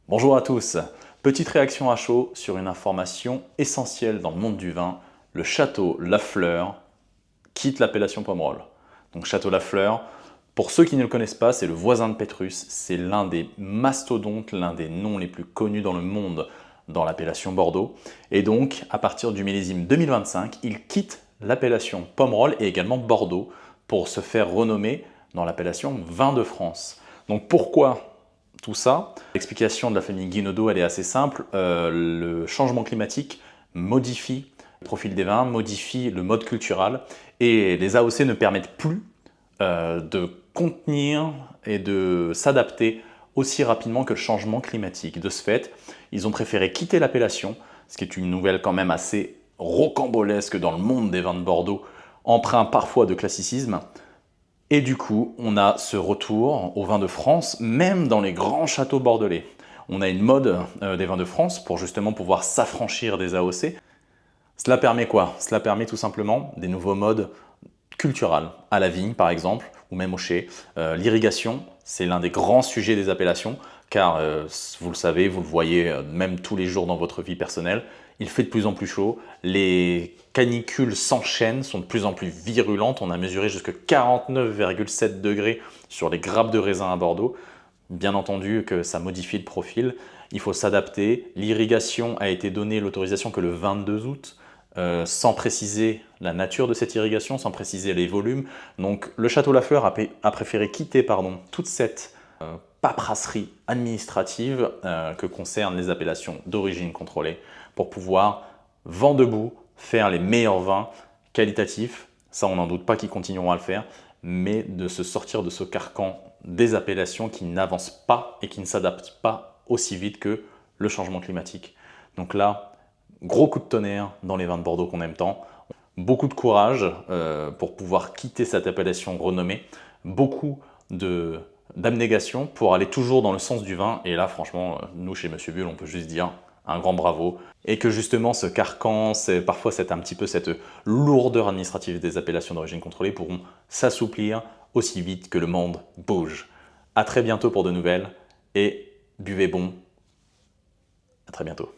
Bonjour à tous, petite réaction à chaud sur une information essentielle dans le monde du vin. Le château Lafleur quitte l'appellation Pomerol. Donc château Lafleur, pour ceux qui ne le connaissent pas, c'est le voisin de Pétrus. C'est l'un des mastodontes, l'un des noms les plus connus dans le monde dans l'appellation Bordeaux. Et donc, à partir du millésime 2025, il quitte l'appellation Pomerol et également Bordeaux pour se faire renommer dans l'appellation Vin de France. Donc pourquoi tout ça? L'explication de la famille Guinaudot, elle est assez simple. Le changement climatique modifie le profil des vins, modifie le mode cultural et les AOC ne permettent plus de contenir et de s'adapter aussi rapidement que le changement climatique. De ce fait, ils ont préféré quitter l'appellation, ce qui est une nouvelle quand même assez rocambolesque dans le monde des vins de Bordeaux, empreint parfois de classicisme. Et du coup, on a ce retour au vin de France, même dans les grands châteaux bordelais. On a une mode des vins de France pour justement pouvoir s'affranchir des AOC. Cela permet quoi? Cela permet tout simplement des nouveaux modes culturels, à la vigne par exemple, ou même au chai. L'irrigation, c'est l'un des grands sujets des appellations, car vous le savez, vous le voyez même tous les jours dans votre vie personnelle, il fait de plus en plus chaud, les canicules s'enchaînent, sont de plus en plus virulentes, on a mesuré jusqu'à 49,7 degrés sur les grappes de raisin à Bordeaux. Bien entendu que ça modifie le profil, il faut s'adapter. L'irrigation a été donnée l'autorisation que le 22 août, sans préciser la nature de cette irrigation, sans préciser les volumes. Donc le Château Lafleur a préféré quitter toute cette paperasserie administrative que concernent les appellations d'origine contrôlée pour pouvoir, vent debout, faire les meilleurs vins qualitatifs. Ça, on n'en doute pas qu'ils continueront à le faire, mais de se sortir de ce carcan des appellations qui n'avancent pas et qui ne s'adaptent pas aussi vite que le changement climatique. Donc là, gros coup de tonnerre dans les vins de Bordeaux qu'on aime tant. Beaucoup de courage pour pouvoir quitter cette appellation renommée. Beaucoup d'abnégation pour aller toujours dans le sens du vin. Et là, franchement, nous, chez Monsieur Bull, on peut juste dire un grand bravo. Et que justement, ce carcan, parfois un petit peu cette lourdeur administrative des appellations d'origine contrôlée pourront s'assouplir aussi vite que le monde bouge. À très bientôt pour de nouvelles et buvez bon. À très bientôt.